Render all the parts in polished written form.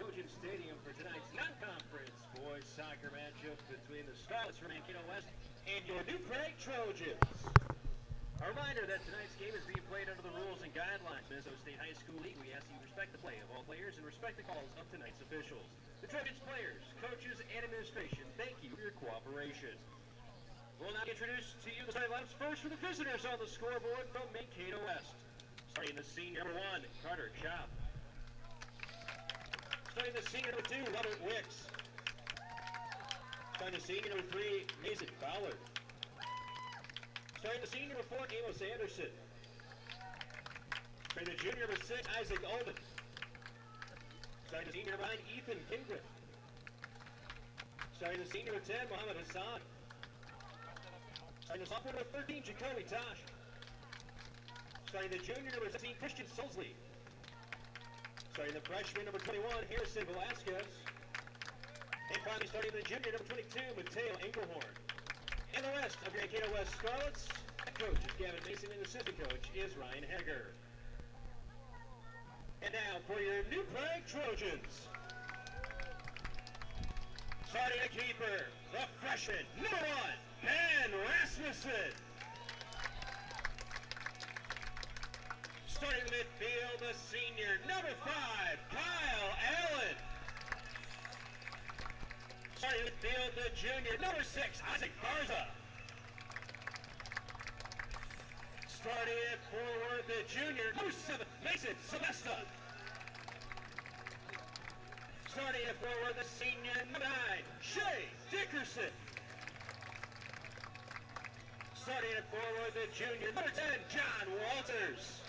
Trojan Stadium for tonight's non-conference boys soccer matchup between the Scarlets from Mankato West and your New Prague Trojans. A reminder that tonight's game is being played under the rules and guidelines. Minnesota State High School League, we ask you respect the play of all players and respect the calls of tonight's officials. The Trojans players, coaches, and administration, thank you for your cooperation. We'll now introduce to you the starting lineups first for the visitors on the scoreboard from Mankato West. Starting the senior number 1, Carter Chop. Starting the senior number 2, Robert Wicks. Starting the senior number 3, Mason Ballard. Starting the senior number 4, Amos Anderson. Starting the junior number 6, Isaac Ullman. Starting the senior number 9, Ethan Kingriff. Starting the senior number 10, Mohammed Hassan. Starting the sophomore number 13, Jacoby Tosh. Starting the junior number 17, Christian Solsley. Starting the freshman number 21, Harrison Velasquez. And finally starting the junior number 22, Mateo Engelhorn. And the rest of your Mankato West Scarlets, head coach is Gavin Mason and assistant coach is Ryan Hager. And now for your New Prague Trojans. Starting at keeper, the freshman, number 1, Ben Rasmussen. Starting the midfield, the senior, number 5, Kyle Allen. Starting the midfield, the junior, number 6, Isaac Barza. Starting at forward, the junior, number 7, Mason Silvesta. Starting at forward, the senior, number 9, Shay Dickerson. Starting at forward, the junior, number 10, John Walters.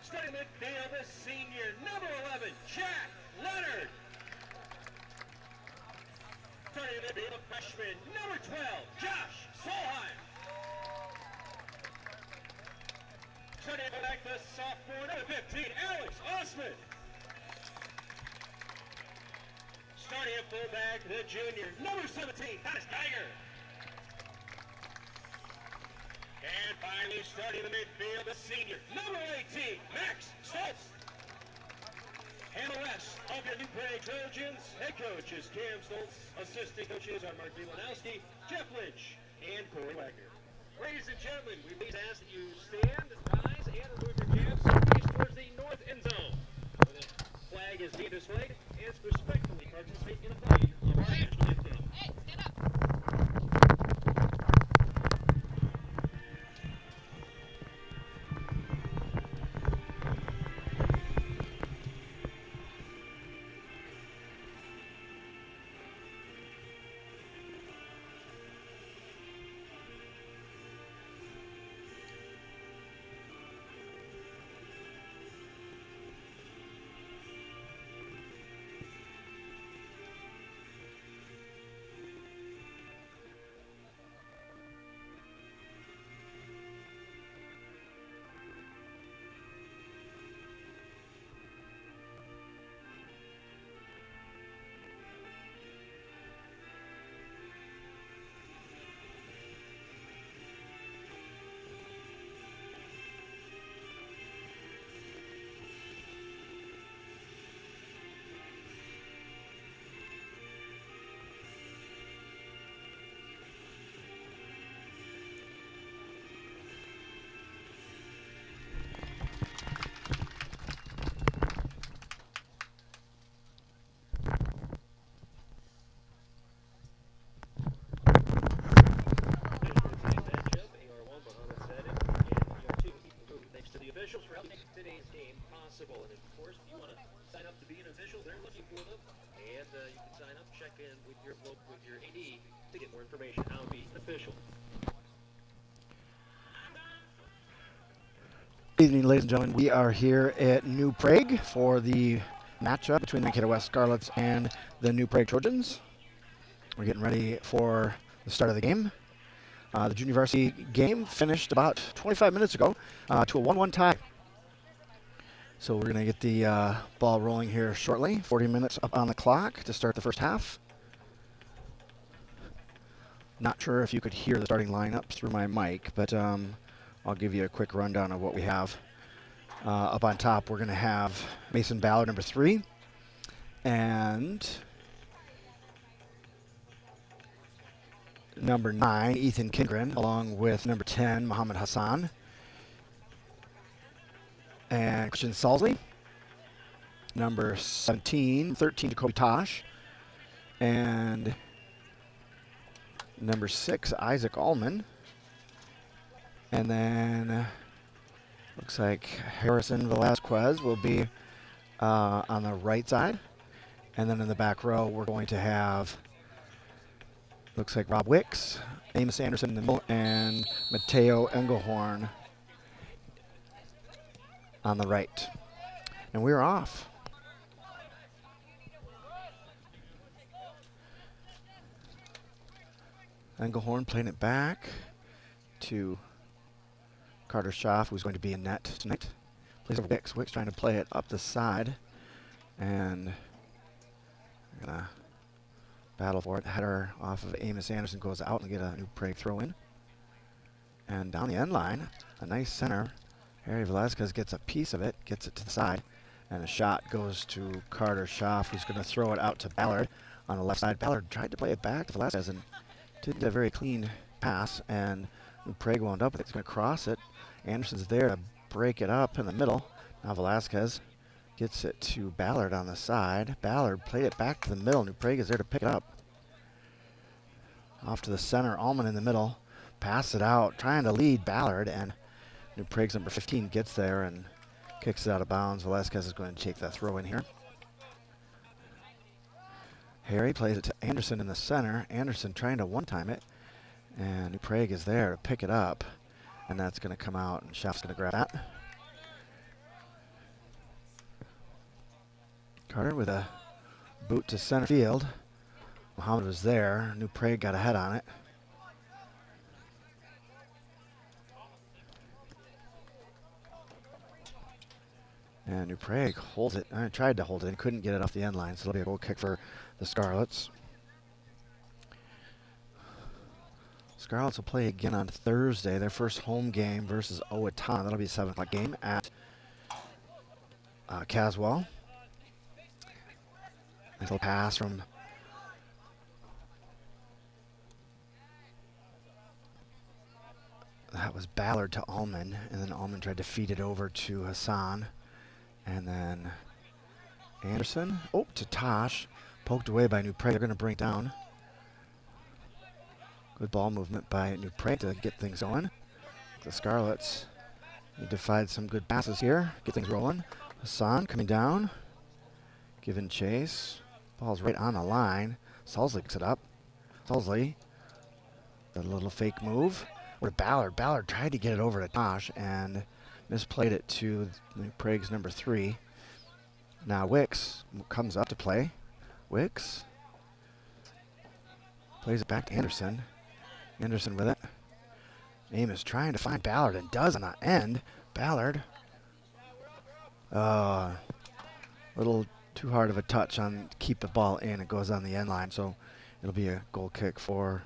Starting midfield, the senior, number 11, Jack Leonard. Starting midfield, the freshman, number 12, Josh Solheim. Starting at back, the sophomore, number 15, Alex Osman. Starting at fullback, the junior, number 17, Thomas Geiger. And finally, starting the midfield, the senior, number 18, Max Stoltz. And the rest of your New Prague Trojans, head coach is Cam Stoltz, assistant coaches are Mark Lewanowski, Jeff Lynch, and Corey Wagner. Ladies and gentlemen, we please ask that you stand, rise, and remove your caps and face towards the north end zone, where the flag is being displayed, and respectfully participate in the playing of our national anthem. Hey, stand up. Officials for helping make today's game possible. And of course, if you want to sign up to be an official, they're looking for them. And you can sign up, check in with your AD to get more information on how to be an official. Good evening, ladies and gentlemen. We are here at New Prague for the matchup between the Mankato West Scarlets and the New Prague Trojans. We're getting ready for the start of the game. The junior varsity game finished about 25 minutes ago to a 1-1 tie. So we're going to get the ball rolling here shortly. 40 minutes up on the clock to start the first half. Not sure if you could hear the starting lineups through my mic, but I'll give you a quick rundown of what we have. Up on top, we're going to have Mason Ballard, number 3, and number 9, Ethan Kindgren, along with number 10, Muhammad Hassan, and Christian Salsley, number 13, Jacoby Tosh, and number 6, Isaac Allman, and then looks like Harrison Velasquez will be on the right side. And then in the back row, we're going to have, looks like Rob Wicks, Amos Anderson in the middle, and Mateo Engelhorn on the right. And we're off. Engelhorn playing it back to Carter Schaff, who's going to be in net tonight. Plays over Wicks. Wicks trying to play it up the side. And we're going to battle for it. Header off of Amos Anderson goes out and get a New Prague throw in. And down the end line, a nice center. Harry Velasquez gets a piece of it, gets it to the side. And a shot goes to Carter Schaff, who's going to throw it out to Ballard on the left side. Ballard tried to play it back to Velasquez and didn't get a very clean pass. And New Prague wound up with it. He's going to cross it. Anderson's there to break it up in the middle. Now Velasquez gets it to Ballard on the side. Ballard played it back to the middle. New Prague is there to pick it up. Off to the center. Allman in the middle. Pass it out. Trying to lead Ballard. And New Prague's number 15 gets there and kicks it out of bounds. Velasquez is going to take that throw in here. Harry plays it to Anderson in the center. Anderson trying to one-time it. And New Prague is there to pick it up. And that's going to come out, and Schaff's going to grab that. Carter with a boot to center field. Muhammad was there. New Prague got a head on it. And New Prague holds it. I tried to hold it and couldn't get it off the end line, so it'll be a goal kick for the Scarlets. Scarlets will play again on Thursday, their first home game versus Owatonna. That'll be a 7 o'clock game at Caswell. Nice little pass from that was Ballard to Allman, and then Allman tried to feed it over to Hassan. And then Anderson, to Tosh, poked away by New Prague. They're going to bring it down. Good ball movement by New Prague to get things going. The Scarlets need to find some good passes here, get things rolling. Hassan coming down, giving chase. Ball's right on the line. Salsley picks it up. Salsley, a little fake move. With Ballard. Ballard tried to get it over to Tosh and misplayed it to New Prague's number 3. Now Wicks comes up to play. Wicks plays it back to Anderson. Anderson with it. Amos trying to find Ballard and does on the end. Ballard. A little too hard of a touch on keep the ball in. It goes on the end line, so it'll be a goal kick for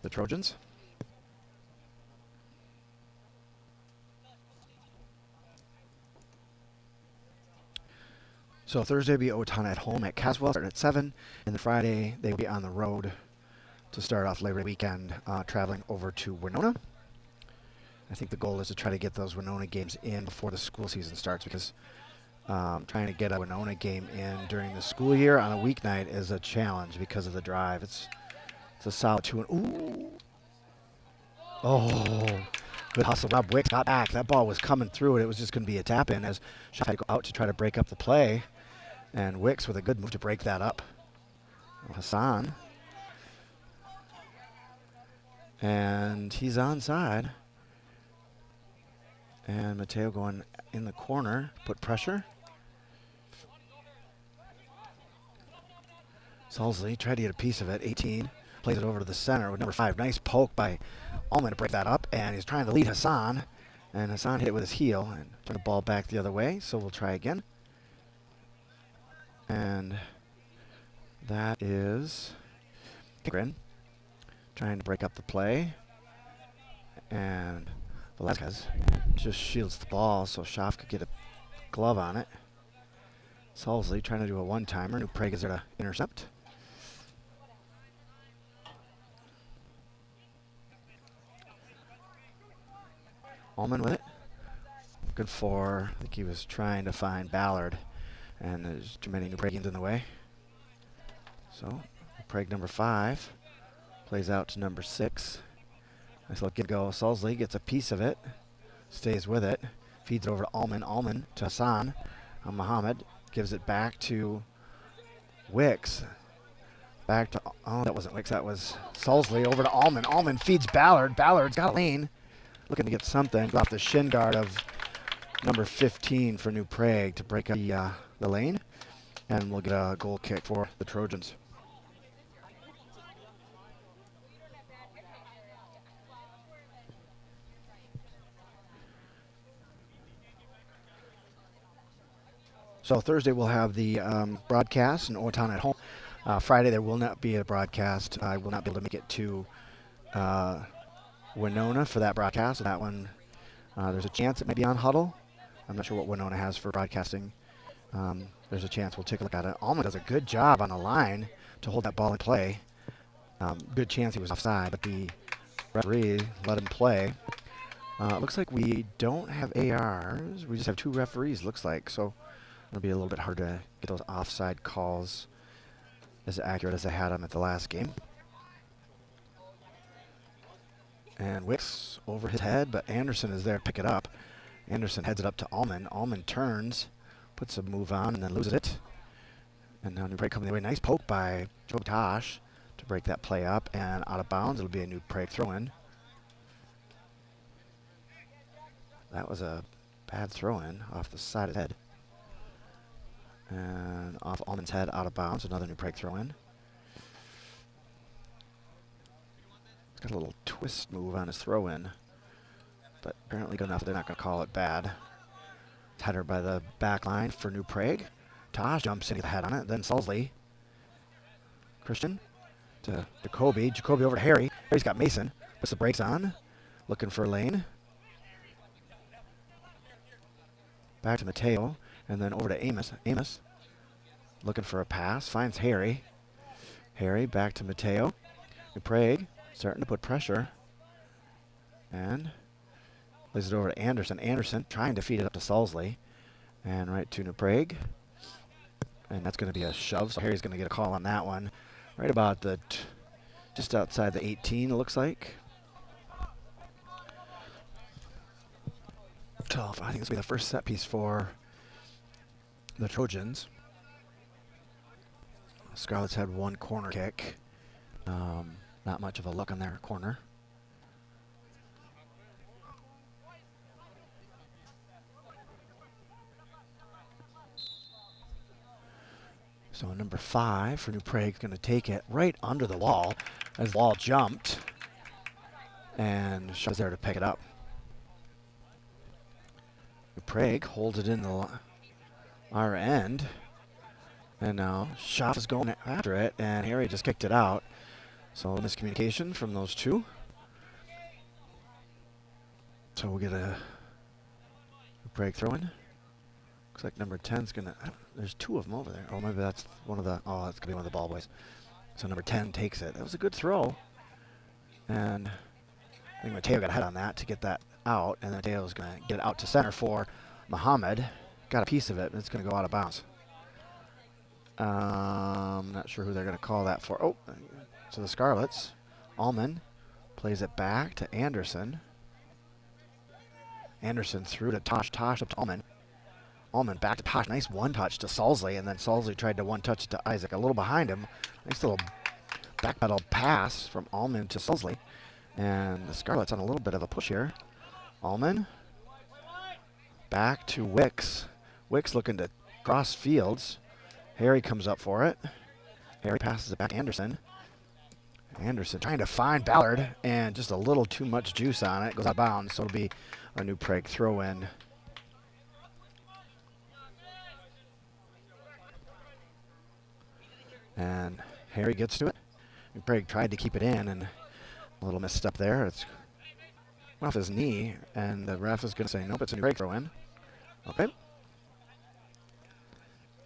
the Trojans. So Thursday will be Owatonna at home at Caswell, starting at 7. And then Friday, they will be on the road to start off Labor Day weekend, traveling over to Winona. I think the goal is to try to get those Winona games in before the school season starts, because trying to get a Winona game in during the school year on a weeknight is a challenge because of the drive. It's a solid 2. Ooh. Oh, good hustle. Rob Wicks got back. That ball was coming through, and it was just going to be a tap in as Schaff had to go out to try to break up the play. And Wicks with a good move to break that up. Hassan. And he's onside. And Mateo going in the corner, put pressure. Salsley tried to get a piece of it, 18. Plays it over to the center with number 5. Nice poke by Allman to break that up. And he's trying to lead Hassan. And Hassan hit it with his heel and turned the ball back the other way. So we'll try again. And that is Grin trying to break up the play. And Velasquez just shields the ball so Schaff could get a glove on it. Salsley trying to do a one-timer. New Prague is there to intercept. Allman with it. Good for, I think he was trying to find Ballard, and there's too many New Pragians in the way. So, Prague number 5 plays out to number 6. Nice little give go. Salsley gets a piece of it, stays with it, feeds it over to Allman. Allman to Hassan. Mohammed gives it back to Wicks. Back to, oh, that wasn't Wicks, that was Salsley over to Allman. Allman feeds Ballard. Ballard's got a lane. Looking to get something off the shin guard of number 15 for New Prague to break up the lane. And we'll get a goal kick for the Trojans. So Thursday we'll have the broadcast in Owatonna at home. Friday there will not be a broadcast. I will not be able to make it to Winona for that broadcast. So that one, there's a chance it may be on Huddle. I'm not sure what Winona has for broadcasting. There's a chance we'll take a look at it. Allman does a good job on the line to hold that ball in play. Good chance he was offside, but the referee let him play. It looks like we don't have ARs. We just have 2 referees, looks like. So it'll be a little bit hard to get those offside calls as accurate as I had them at the last game. And Wicks over his head, but Anderson is there to pick it up. Anderson heads it up to Allman. Allman turns, puts a move on, and then loses it. And now New Prague coming the way. Nice poke by Joe Tosh to break that play up, and out of bounds. It'll be a New Prague throw-in. That was a bad throw-in off the side of the head. And off Allman's head, out of bounds. Another New Prague throw-in. He's got a little twist move on his throw-in, but apparently good enough they're not going to call it bad. It's header by the back line for New Prague. Tosh jumps in with the head on it. Then Salsley. Christian to Jacoby. Jacoby over to Harry. Harry's got Mason. Puts the brakes on. Looking for a lane. Back to Mateo. And then over to Amos. Amos looking for a pass. Finds Harry. Harry back to Mateo. New Prague starting to put pressure. And lays it over to Anderson. Anderson trying to feed it up to Salsley. And right to New Prague. And that's going to be a shove. So Harry's going to get a call on that one. Right about the just outside the 18, it looks like. Tough. I think this will be the first set piece for the Trojans. Scarlets had one corner kick. Not much of a luck on their corner. So number 5 for New Prague is going to take it right under the wall as the wall jumped. And Shaw is there to pick it up. New Prague holds it in the our end. And now Schaff is going after it, and Harry just kicked it out. So miscommunication from those two. So we'll get a New Prague throw-in. Looks like number 10's going to... There's 2 of them over there. Oh, maybe that's one of the... Oh, that's going to be one of the ball boys. So number 10 takes it. That was a good throw. And I think Mateo got a head on that to get that out. And then Mateo's going to get it out to center for Muhammad. Got a piece of it, and it's going to go out of bounds. Not sure who they're going to call that for. Oh, so the Scarlets. Allman plays it back to Anderson. Anderson through to Tosh. Tosh up to Allman. Allman back to Tosh. Nice one-touch to Salsley, and then Salsley tried to one-touch to Isaac. A little behind him. Nice little backpedal pass from Allman to Salsley. And the Scarlets on a little bit of a push here. Allman back to Wicks. Wicks looking to cross fields. Harry comes up for it. Harry passes it back to Anderson. Anderson trying to find Ballard, and just a little too much juice on it. Goes out of bounds, so it'll be a New Prague throw-in. And Harry gets to it. New Prague tried to keep it in, and a little misstep there. It's off his knee, and the ref is going to say, nope, it's a New Prague throw in. Okay.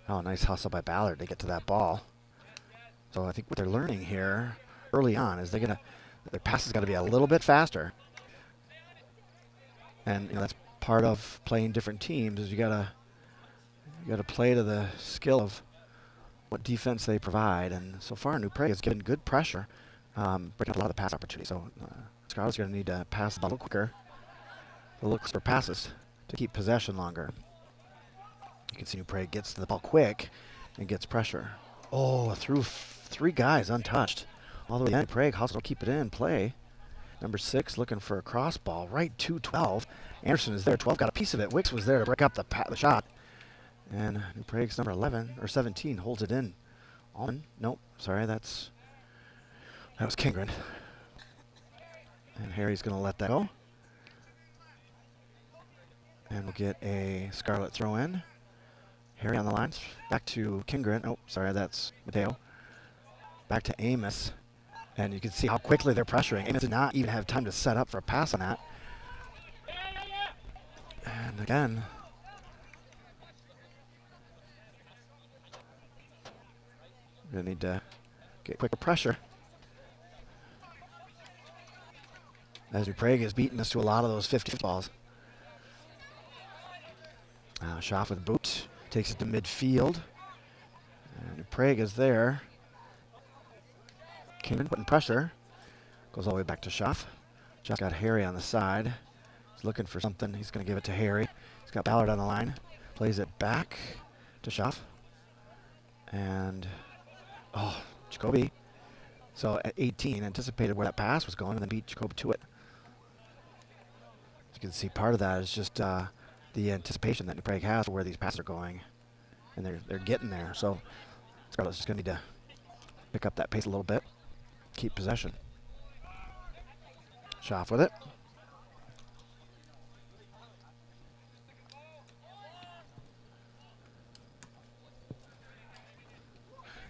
Oh, nice hustle by Ballard to get to that ball. So I think what they're learning here early on is their pass has got to be a little bit faster. And that's part of playing different teams is you gotta play to the skill of what defense they provide. And so far, New Prague has given good pressure, breaking up a lot of the pass opportunities. So Scarlet's going to need to pass the ball a little quicker. They'll look for passes to keep possession longer. You can see New Prague gets to the ball quick and gets pressure. Oh, through 3 guys untouched. All the way to New Prague. Hustle, keep it in play. Number 6 looking for a cross ball right to 12. Anderson is there. 12 got a piece of it. Wicks was there to break up the shot. And New Prague's number 11 or 17 holds it in. Allman. Nope. Sorry, that was Kingren. And Harry's going to let that go. And we'll get a Scarlet throw in. Harry on the lines. Back to Kingren. Oh, sorry, that's Mateo. Back to Amos. And you can see how quickly they're pressuring. Amos did not even have time to set up for a pass on that. And again, we're going to need to get quicker pressure. As New Prague has beaten us to a lot of those 50 balls. Schaff with boot. Takes it to midfield. And New Prague is there. Kingman putting pressure. Goes all the way back to Schaff. Just got Harry on the side. He's looking for something. He's going to give it to Harry. He's got Ballard on the line. Plays it back to Schaff. And, Jacoby. So at 18, anticipated where that pass was going and then beat Jacoby to it. As you can see, part of that is just the anticipation that New Prague has for where these passes are going. And they're getting there. So Scarlet's just going to need to pick up that pace a little bit. Keep possession. Schaff with it.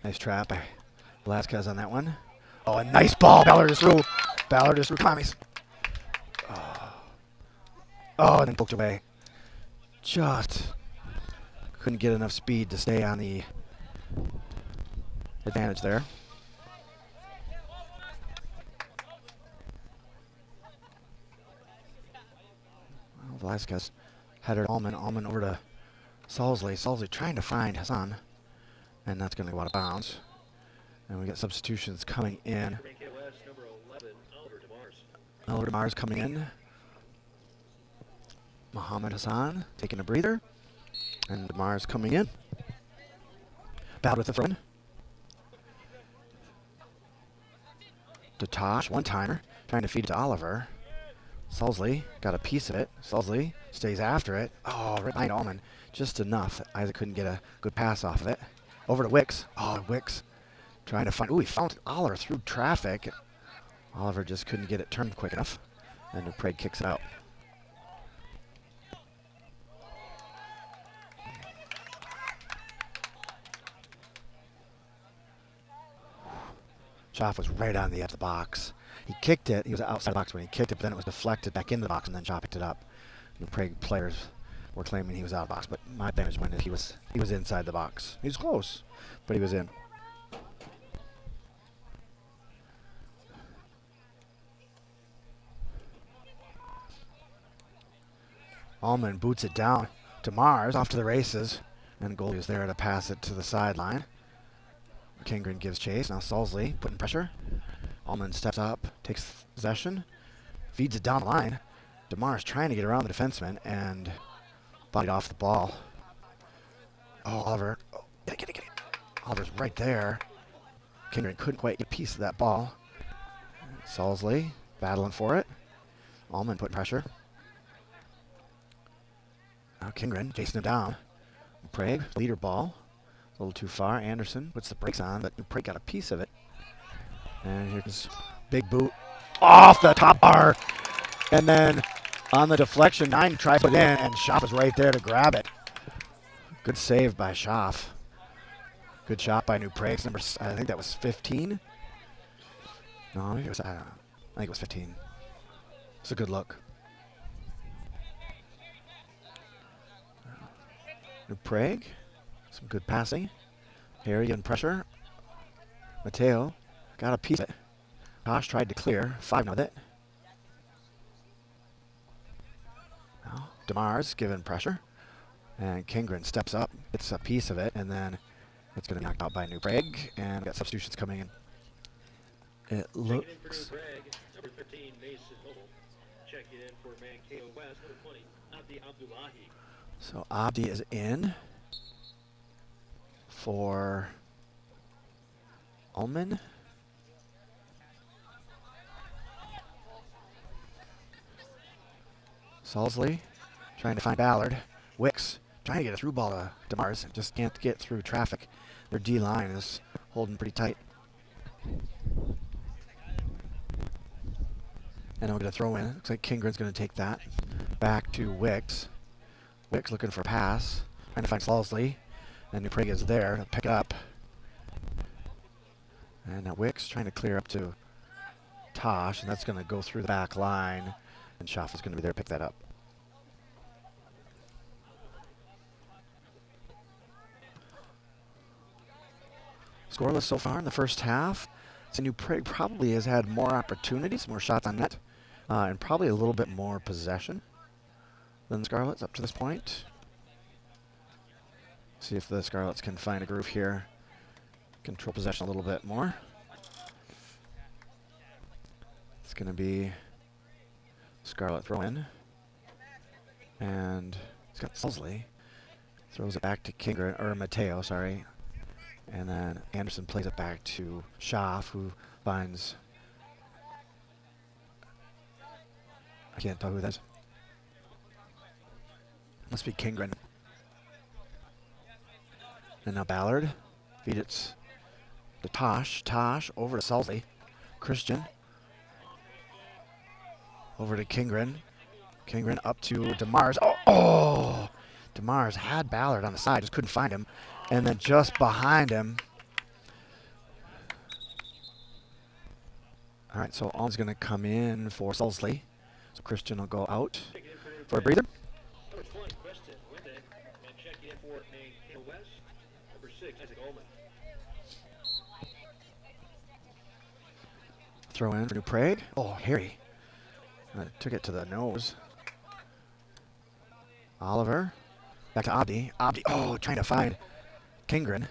Nice trap by Velasquez on that one. Oh, a nice ball. Ballard is through. Ballard is through. Commies. Oh, and then poked away. Just couldn't get enough speed to stay on the advantage there. Well, Velasquez headed Allman over to Salsley. Salsley trying to find Hassan. And that's going to go out of bounds. And we got substitutions coming in. Oliver DeMars coming in. Mohammed Hassan taking a breather. And DeMars coming in. Bad with the throw in. To Tosh, one-timer. Trying to feed it to Oliver. Salsley got a piece of it. Salsley stays after it. Oh, right behind Allman. Just enough that Isaac couldn't get a good pass off of it. Over to Wicks. Oh, Wicks trying to find. Ooh, he found Oliver through traffic. Oliver just couldn't get it turned quick enough. And New Prague kicks it out. Schaff was right on the edge of the box. He kicked it. He was outside the box when he kicked it, but then it was deflected back into the box, and then Schaff picked it up. New Prague players were claiming he was out of the box, but my vantage point is he was inside the box. He was close, but he was in. Allman boots it down to Mars, off to the races, and the goalie is there to pass it to the sideline. Kingren gives chase. Now Salsley putting pressure. Allman steps up, takes possession, feeds it down the line. DeMars trying to get around the defenseman and bodied off the ball. Oh, Oliver. Oh, get it. Oliver's right there. Kingren couldn't quite get a piece of that ball. Salsley battling for it. Allman putting pressure. Now Kingren chasing him down. Prague, leader ball. A little too far. Anderson puts the brakes on, but New Prague got a piece of it. And here's big boot off the top bar. And then on the deflection, 9 tries to put it in, and Schaff is right there to grab it. Good save by Schaff. Good shot by New Prague. I think that was 15. No, I think it was 15. It's a good look. New Prague. Some good passing. Harry in pressure. Mateo got a piece of it. Tosh tried to clear. 5 with it. Now, DeMars given pressure. And Kingren steps up, gets a piece of it, and then it's going to be knocked out by New Prague. And we got substitutions coming in. It looks... Number 13, Mason Noble. Checking in for Mankato West. Number 20, Abdi Abdullahi. So Abdi is in for Ullman. Salsley trying to find Ballard. Wicks trying to get a through ball to DeMars. Just can't get through traffic. Their D line is holding pretty tight. And I'll get a throw in. Looks like Kingren's going to take that. Back to Wicks. Wicks looking for a pass. Trying to find Salsley. And New Prague is there to pick it up. And now Wicks trying to clear up to Tosh. And that's going to go through the back line. And Schaff is going to be there to pick that up. Scoreless so far in the first half. So New Prague probably has had more opportunities, more shots on net, and probably a little bit more possession than the Scarlets up to this point. See if the Scarlets can find a groove here. Control possession a little bit more. It's going to be Scarlet throw in. And it's got Salsley. Throws it back to Kingren, or Mateo, sorry. And then Anderson plays it back to Schaff, who finds... I can't tell who that is. Must be Kingren. And now Ballard. Feed it to Tosh. Tosh over to Salsley. Christian. Over to Kingren. Kingren up to DeMars. Oh! DeMars had Ballard on the side, just couldn't find him. And then just behind him. All right, so Alm's going to come in for Salsley. So Christian will go out for a breather. Throw in for New Prague. Oh, Harry. Took it to the nose. Oliver. Back to Abdi. Abdi, oh, trying to find Kingren.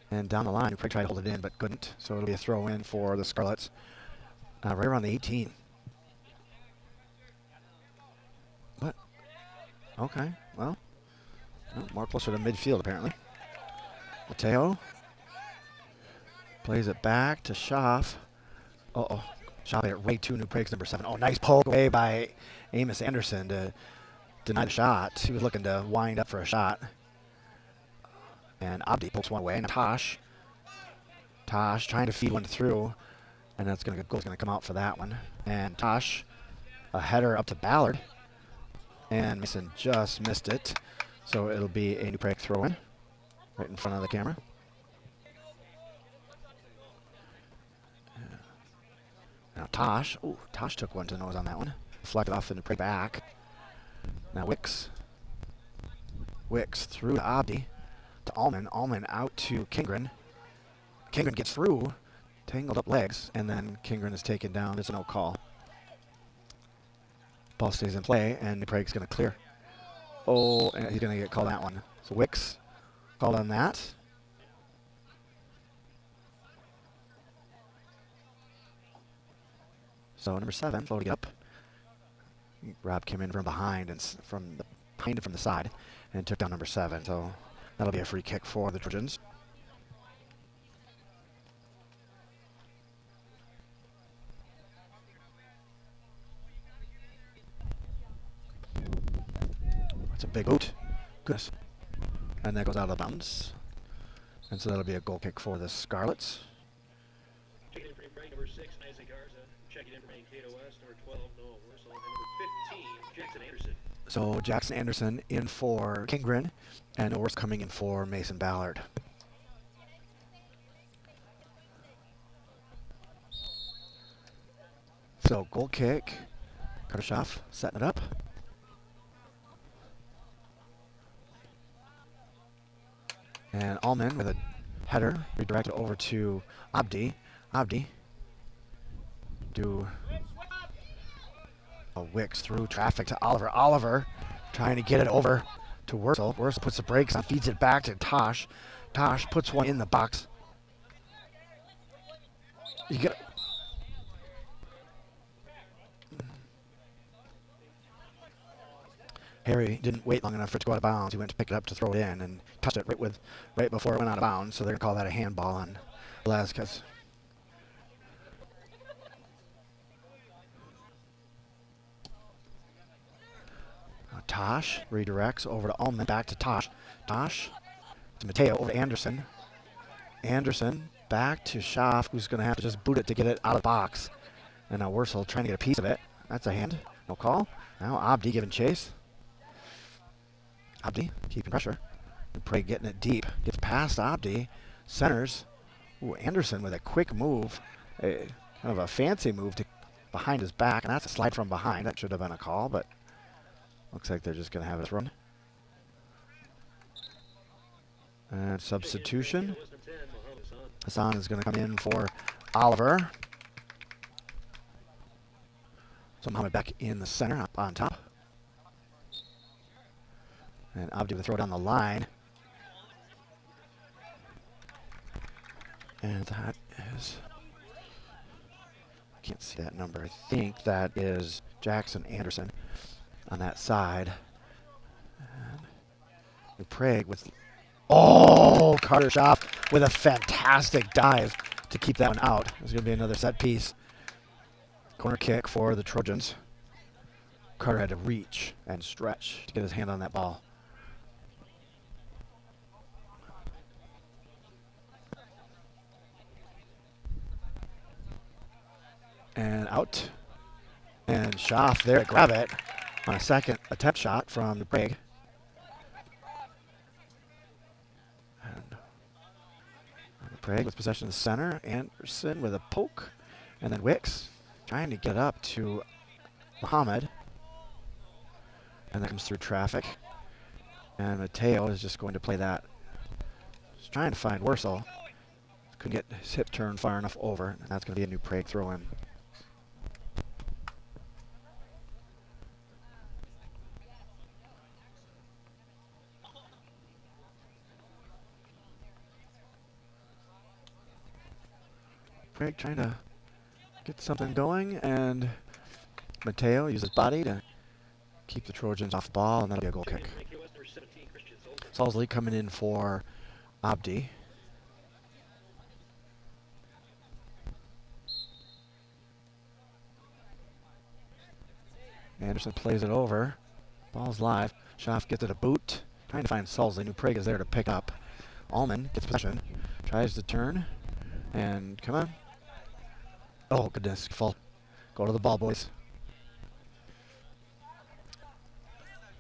And down the line, New Prague tried to hold it in, but couldn't. So it'll be a throw in for the Scarlets. Right around the 18. But, okay, well, more closer to midfield, apparently. Mateo plays it back to Schaff. Uh-oh. Schaff hit it right to New Prague's number 7. Oh, nice poke away by Amos Anderson to deny the shot. He was looking to wind up for a shot. And Abdi pokes one away. And Tosh trying to feed one through. And that's goal's going to come out for that one. And Tosh, a header up to Ballard. And Mason just missed it. So it'll be a New Prague throw-in right in front of the camera. Now Tosh took one to the nose on that one. Deflected off the New Prague back. Now Wicks through to Abdi. To Allman. Allman out to Kingren. Kingren gets through. Tangled up legs. And then Kingren is taken down. There's no call. Ball stays in play. And New Prague's going to clear. Oh, and he's going to get called on that one. So Wicks called on that. So number 7 floating up. Rob came in from behind and from the side and took down number 7. So that'll be a free kick for the Trojans. That's a big boot. Goodness. And that goes out of bounds. And so that'll be a goal kick for the Scarlets. Checking in for number 6, Isaac Garza. Checking in for Mankato West, number 12, Noah Whistle, and number 15, Jackson Anderson. So Jackson Anderson in for Kingren, and Orr's coming in for Mason Ballard. So goal kick. Kardashev setting it up. And Allman with a header redirected over to Abdi. Abdi do a Wicks through traffic to Oliver. Oliver trying to get it over to Wurzel. Wurzel puts the brakes on, feeds it back to Tosh. Tosh puts one in the box. You get. Harry didn't wait long enough for it to go out of bounds. He went to pick it up to throw it in and touched it right before it went out of bounds. So they're going to call that a handball on Velazquez. Tosh redirects over to Allman, back to Tosh. Tosh to Mateo, over to Anderson. Anderson back to Schaff, who's going to have to just boot it to get it out of the box. And now Wurzel trying to get a piece of it. That's a hand. No call. Now Abdi giving chase. Abdi keeping pressure. And Prague getting it deep. Gets past Abdi. Centers. Ooh, Anderson with a quick move. Kind of a fancy move to behind his back. And that's a slide from behind. That should have been a call, but looks like they're just going to have it thrown. And substitution. Hassan is going to come in for Oliver. So Mohamed back in the center, up on top. And Abdi with throw down the line. And that is, I can't see that number. I think that is Jackson Anderson on that side. And Prague with, oh, Carter Schaff with a fantastic dive to keep that one out. There's going to be another set piece. Corner kick for the Trojans. Carter had to reach and stretch to get his hand on that ball. And out. And Schaff there to grab it on a second attempt shot from Prague. And Prague with possession of the center. Anderson with a poke. And then Wicks trying to get up to Mohamed. And that comes through traffic. And Mateo is just going to play that. He's trying to find Wurzel. Couldn't get his hip turn far enough over. And that's going to be a new Prague throw in. Prague trying to get something going, and Mateo uses body to keep the Trojans off the ball, and that'll be a goal kick. Salsley coming in for Abdi. Anderson plays it over. Ball's live. Schaff gets it a boot. Trying to find Salsley. New Prague is there to pick up. Allman gets possession. Tries to turn. And come on. Oh, goodness. Full. Go to the ball, boys.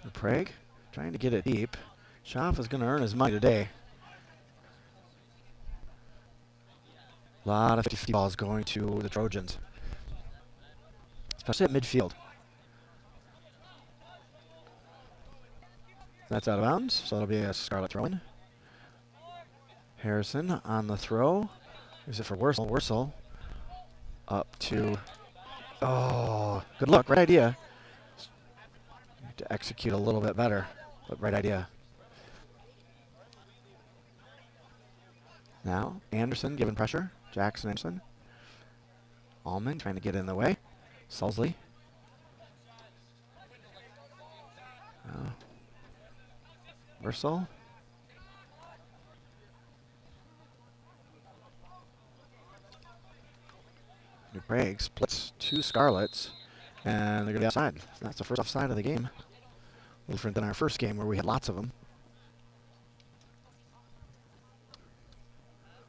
New Prague trying to get it deep. Schaff is going to earn his money today. A lot of 50 balls going to the Trojans. Especially at midfield. That's out of bounds, so it'll be a Scarlet throw-in. Harrison on the throw. Is it for Wurzel? Wurzel up to, oh, good luck, right idea. Need to execute a little bit better, but right idea. Now, Anderson giving pressure. Jackson Anderson. Allman trying to get in the way. Salsley. Wurzel. New Prague splits two Scarlets, and they're going to be outside. That's the first offside of the game. A little different than our first game where we had lots of them.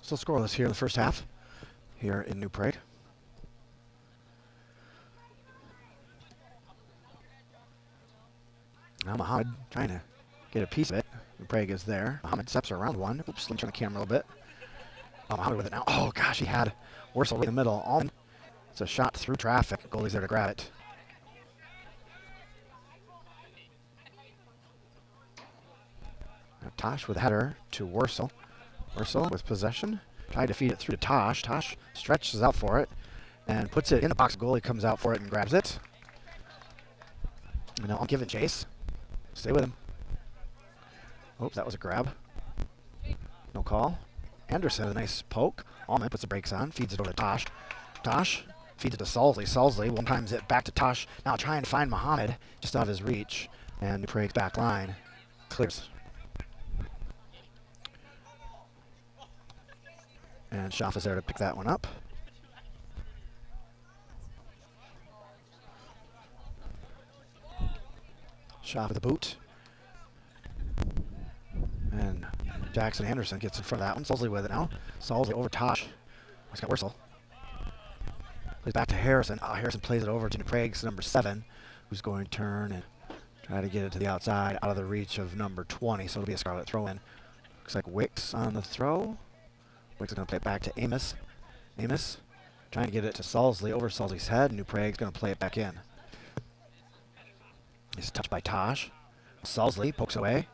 Still scoreless here in the first half, here in New Prague. Now Mohamed trying to get a piece of it. New Prague is there. Mohamed steps around one. Oops, let me turn the camera a little bit. Oh, Mohamed with it now. Oh, gosh, he had Wurzel right in the middle. Allman. It's a shot through traffic. Goalie's there to grab it. Now Tosh with a header to Wursel. Wursel with possession. Tried to feed it through to Tosh. Tosh stretches out for it and puts it in the box. Goalie comes out for it and grabs it. And now I'll give it chase. Stay with him. Oh, that was a grab. No call. Anderson, a nice poke. Allman puts the brakes on, feeds it over to Tosh. Tosh feeds it to Salsley. Salsley one times it back to Tosh. Now trying to find Mohammed just out of his reach. And New Prague's back line clears. And Schaff is there to pick that one up. Schaff with the boot. And Jackson Anderson gets in front of that one. Salsley with it now. Salsley over Tosh. He's got Wursel. Plays back to Harrison. Harrison plays it over to New Prague's number 7, who's going to turn and try to get it to the outside, out of the reach of number 20. So it'll be a Scarlet throw-in. Looks like Wicks on the throw. Wicks is going to play it back to Amos. Amos trying to get it to Salsley over Salsley's head. New Prague's going to play it back in. It's touched by Tosh. Salsley pokes away.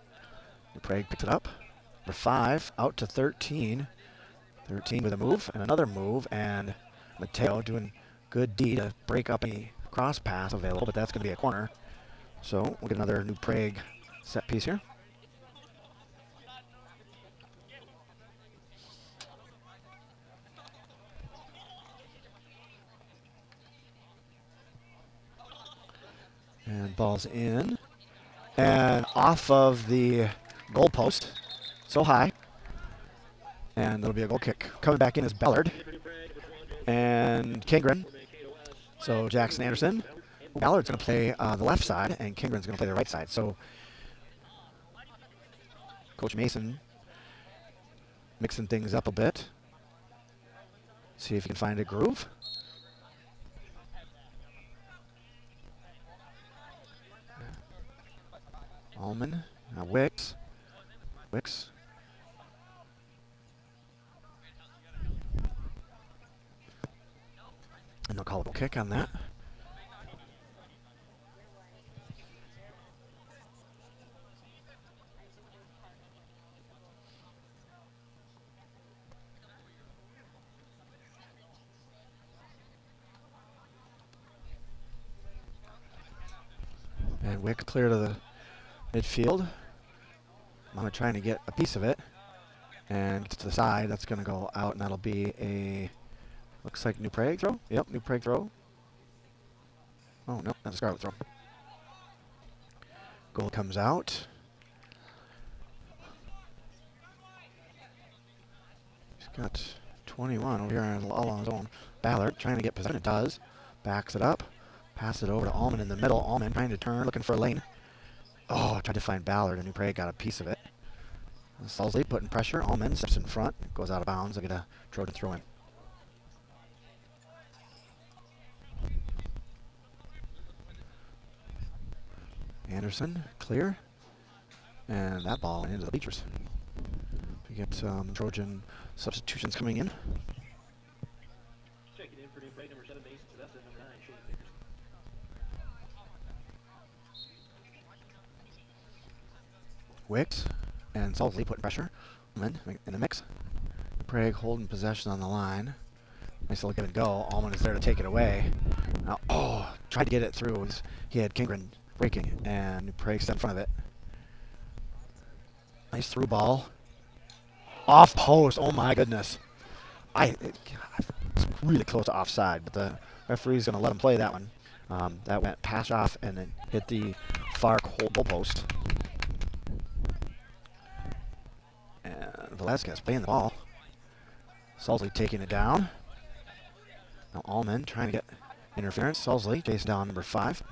New Prague picks it up. Number 5 out to 13. 13 with a move and another move, and Mateo doing good D to break up any cross pass available, but that's going to be a corner. So we'll get another New Prague set piece here. And ball's in. And off of the goal post. So high. And there'll be a goal kick. Coming back in is Ballard. And Kingren. So Jackson Anderson. Ballard's going to play the left side, and Kingren's going to play the right side. So Coach Mason mixing things up a bit. See if he can find a groove. Allman. Now Wicks. Wicks. And they'll call a kick on that. And Wick clear to the midfield. Mama trying to get a piece of it. And gets to the side. That's going to go out, and that'll be a, looks like New Prague throw. Yep, New Prague throw. Oh, no, that's a Scarlet throw. Goal comes out. He's got 21 over here all on his own. Ballard trying to get possession. It does. Backs it up. Pass it over to Allman in the middle. Allman trying to turn, looking for a lane. Oh, tried to find Ballard, and New Prague got a piece of it. Salsley putting pressure. Allman steps in front. Goes out of bounds. They'll get a Trojan throw in. Anderson, clear. And that ball into the bleachers. We get Trojan substitutions coming in. Checking in for New Prague, number 7, Mason. So that's number 9, Shane Fingers. Wicks and Salsley putting pressure. Allman in the mix. Prague holding possession on the line. Nice little give and go. Allman is there to take it away. Now, oh, tried to get it through. He had Kingren breaking, and Prague stepped in front of it. Nice through ball. Off post. Oh my goodness. It's really close to offside, but the referee's going to let him play that one. That went past off and then hit the far goal post. And Velasquez playing the ball. Salsley taking it down. Now Allman trying to get interference. Salsley chasing down number 5.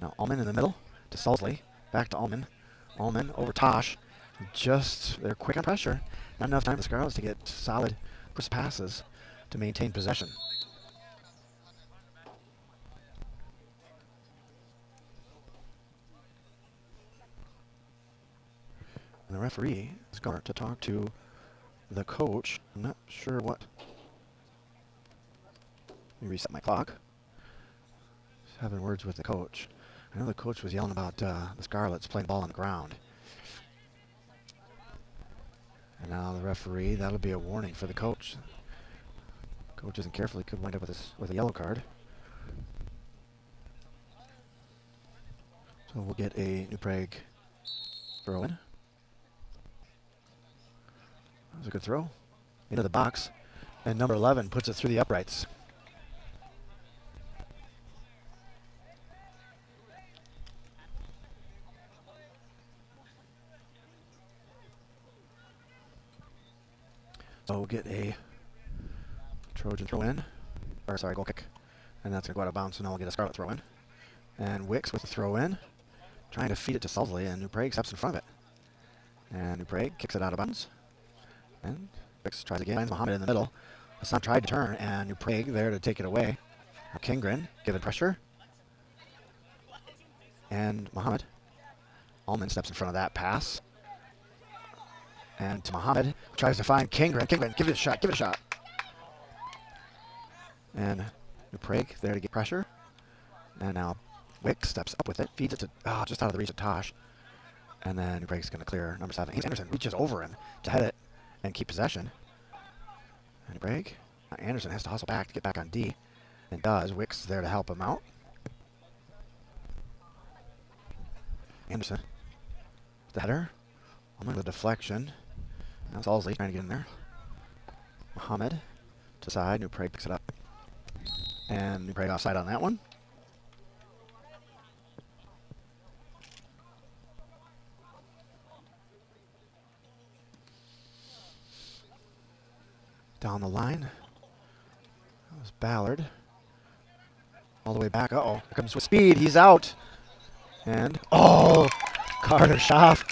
Now Allman in the middle to Salsley. Back to Allman. Allman over Tosh. They're quick on pressure. Not enough time for the Scarlets to get solid, crisp passes to maintain possession. And the referee is going to talk to the coach. I'm not sure what. Let me reset my clock. Just having words with the coach. I know the coach was yelling about the Scarlets playing the ball on the ground. And now the referee, that'll be a warning for the coach. Coach isn't careful, he could wind up with a yellow card. So we'll get a New Prague throw in. That was a good throw. Into the box. And number 11 puts it through the uprights. So we'll get a Trojan throw in. Or sorry, goal kick. And that's going to go out of bounds, so now we'll get a Scarlet throw in. And Wicks with the throw in. Trying to feed it to Sulsley, and New Prague steps in front of it. And New Prague kicks it out of bounds. And Wicks tries again, finds Muhammad in the middle. Hassan tried to turn, and New Prague there to take it away. Kingren giving pressure. And Muhammad. Allman steps in front of that pass. And to Muhammad, tries to find Kingren. Kingren, give it a shot, give it a shot. And New Prague there to get pressure. And now Wick steps up with it, feeds it to, just out of the reach of Tosh. And then New Prague's going to clear number 7. Anderson reaches over him to head it and keep possession. And New Prague, Anderson has to hustle back to get back on D. And does. Wick's there to help him out. Anderson, the header. Almost the deflection. Now Sulsley trying to get in there. Muhammad to side. New Prague picks it up. And New Prague offside on that one. Down the line. That was Ballard. All the way back. Uh-oh. Here comes with speed. He's out. And, Carter Schaff.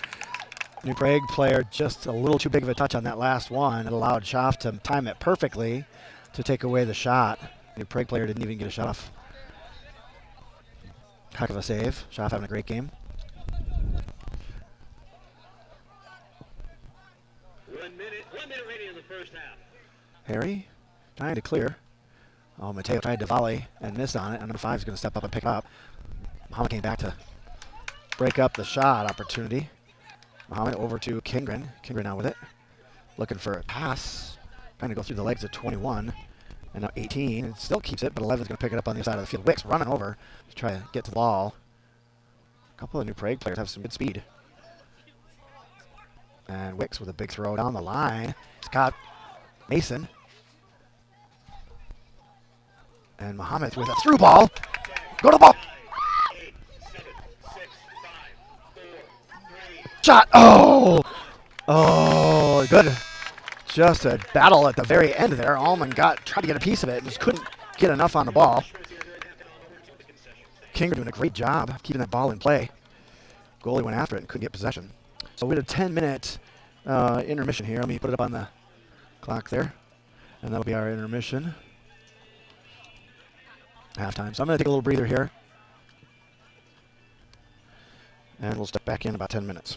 New Prague player just a little too big of a touch on that last one. It allowed Schaff to time it perfectly to take away the shot. New Prague player didn't even get a shot off. Heck of a save. Schaff having a great game. 1 minute remaining in the first half. Harry trying to clear. Mateo tried to volley and missed on it. And number 5 is going to step up and pick it up. Muhammad came back to break up the shot opportunity. Muhammad over to Kingren. Kingren now with it. Looking for a pass. Trying to go through the legs of 21. And now 18. It still keeps it, but 11 is going to pick it up on the other side of the field. Wicks running over to try to get to the ball. A couple of New Prague players have some good speed. And Wicks with a big throw down the line. Scott Mason. And Muhammad with a through ball. Go to the ball. Shot. Good. Just a battle at the very end there. Allman tried to get a piece of it, just couldn't get enough on the ball. King doing a great job keeping that ball in play. Goalie went after it and couldn't get possession. So we had a 10-minute intermission here. Let me put it up on the clock there. And that'll be our intermission. Halftime. So I'm going to take a little breather here. And we'll step back in about 10 minutes.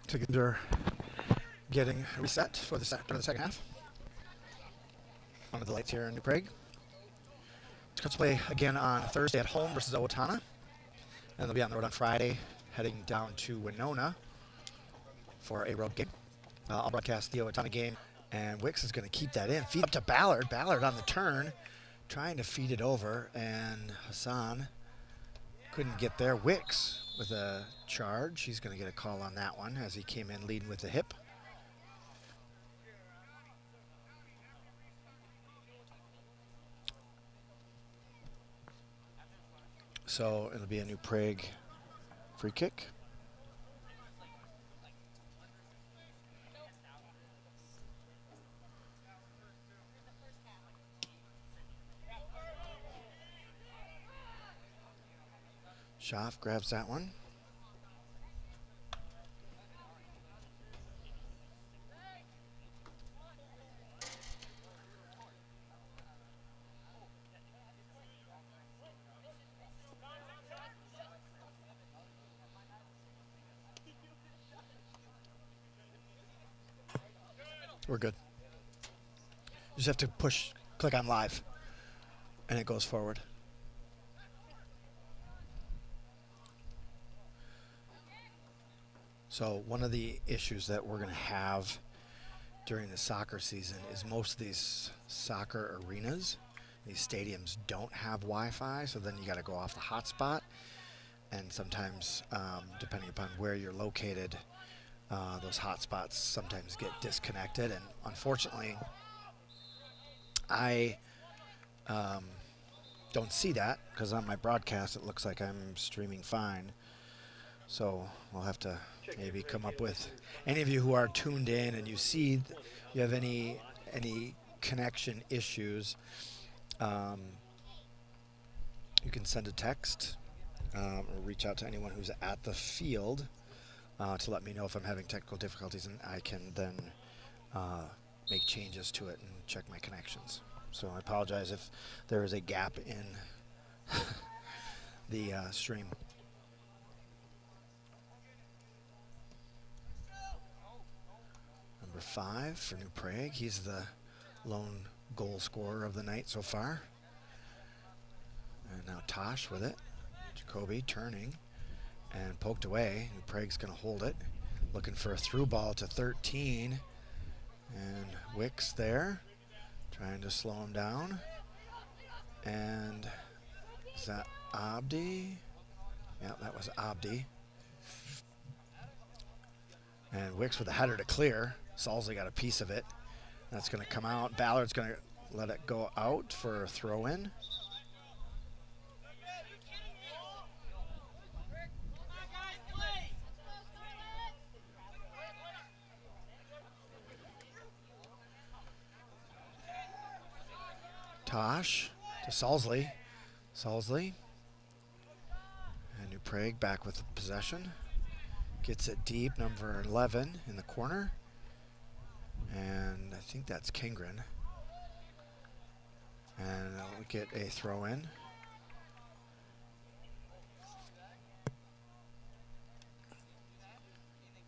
So they're getting reset for the start of the second half. One of the lights here in New Prague. It's play again on Thursday at home versus Owatonna. And they'll be on the road on Friday, heading down to Winona for a road game. I'll broadcast the Owatonna game, and Wicks is going to keep that in. Feed up to Ballard. Ballard on the turn, trying to feed it over, and Hassan couldn't get there. Wicks with a charge. He's going to get a call on that one as he came in leading with the hip. So it'll be a New Prague free kick. Schaff grabs that one. We're good. You just have to click on live, and it goes forward. So one of the issues that we're going to have during the soccer season is most of these soccer arenas, these stadiums don't have Wi-Fi, so then you got to go off the hotspot. And sometimes, depending upon where you're located, those hotspots sometimes get disconnected. And unfortunately, I don't see that because on my broadcast it looks like I'm streaming fine. So we'll have to maybe come up with, any of you who are tuned in and you see you have any connection issues, you can send a text or reach out to anyone who's at the field to let me know if I'm having technical difficulties, and I can then make changes to it and check my connections. So I apologize if there is a gap in the stream. Number 5 for New Prague. He's the lone goal scorer of the night so far. And now Tosh with it. Jacoby turning and poked away. New Prague's going to hold it. Looking for a through ball to 13. And Wicks there. Trying to slow him down. And is that Abdi? Yeah, that was Abdi. And Wicks with a header to clear. Salsley got a piece of it. That's going to come out. Ballard's going to let it go out for a throw in. Tosh to Salsley. Salsley. And New Prague back with the possession. Gets it deep, number 11 in the corner. And I think that's Kingren. And they'll get a throw in.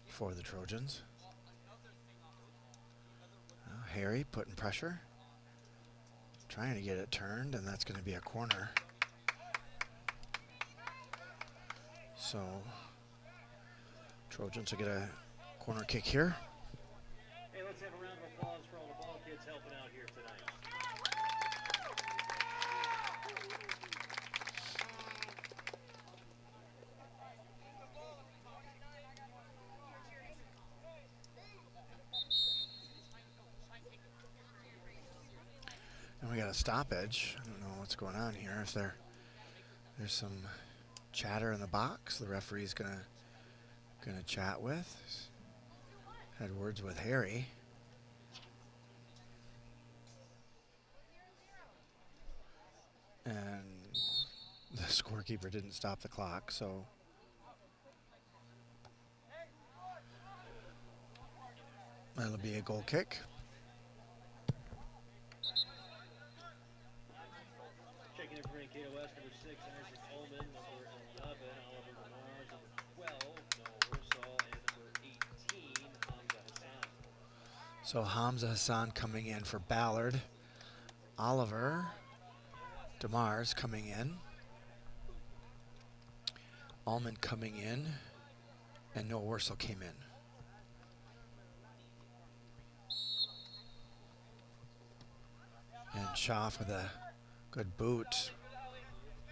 For the Trojans. Harry putting pressure. Trying to get it turned, and that's going to be a corner. So Trojans will get a corner kick here. Hey, let's have a round of applause for all the ball kids helping out here tonight. And we got a stoppage. I don't know what's going on here. If there's some chatter in the box, the referee's gonna chat with. Had words with Harry. And the scorekeeper didn't stop the clock, so that'll be a goal kick. Checking in for Mankato West, number 6, Isaac Ullman, number 11, Oliver Menard, number 12, Noah Worsall, and number 18, So Hamza Hassan coming in for Ballard. Oliver DeMars coming in. Almond coming in. And Noah Wursel came in. And Schaff with a good boot.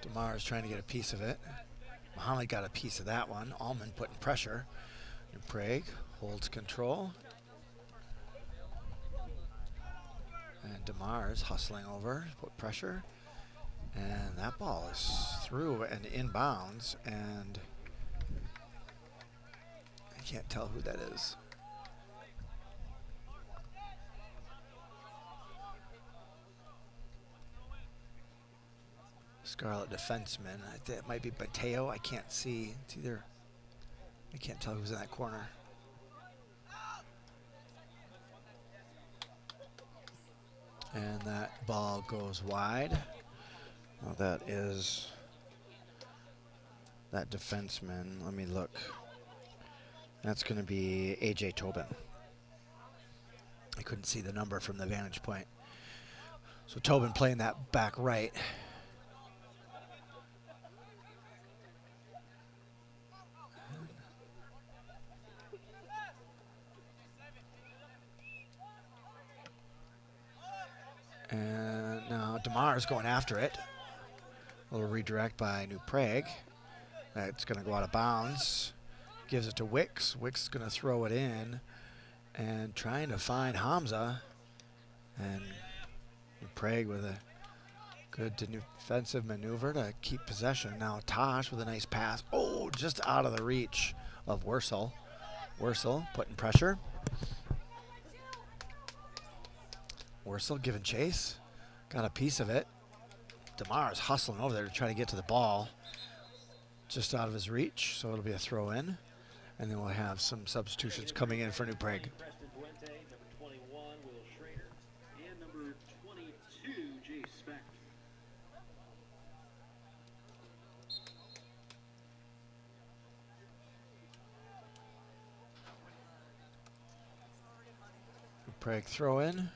DeMars trying to get a piece of it. Muhammad got a piece of that one. Almond putting pressure. And Prague holds control. And DeMars hustling over, put pressure. And that ball is through and inbounds. And I can't tell who that is. Scarlet defenseman. I think it might be Mateo. I can't see. It's either. I can't tell who's in that corner. And that ball goes wide. Well, that is that defenseman. Let me look. That's going to be AJ Tobin. I couldn't see the number from the vantage point. So Tobin playing that back right. And now DeMars going after it. A little redirect by New Prague. That's going to go out of bounds. Gives it to Wicks. Wicks is going to throw it in. And trying to find Hamza. And New Prague with a good defensive maneuver to keep possession. Now Tosh with a nice pass. Oh, just out of the reach of Wursel. Wursel putting pressure. Wursel giving chase. Got a piece of it. DeMars hustling over there to try to get to the ball. Just out of his reach, so it'll be a throw in. And then we'll have some substitutions coming in for New Prague. Preston Puente, number 21, Will Schrader, and number 22, Jay Speck. New Prague throw in.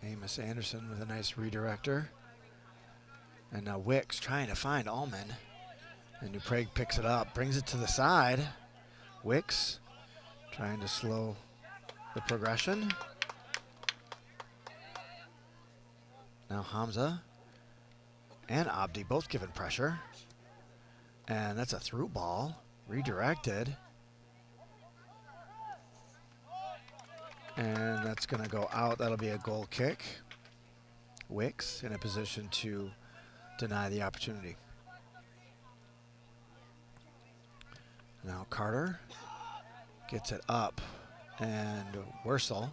Amos Anderson with a nice redirector. And now Wicks trying to find Allman. And New Prague picks it up, brings it to the side. Wicks trying to slow the progression. Now Hamza and Abdi both giving pressure. And that's a through ball, redirected. And that's going to go out. That'll be a goal kick. Wicks in a position to deny the opportunity. Now Carter gets it up. And Wursel,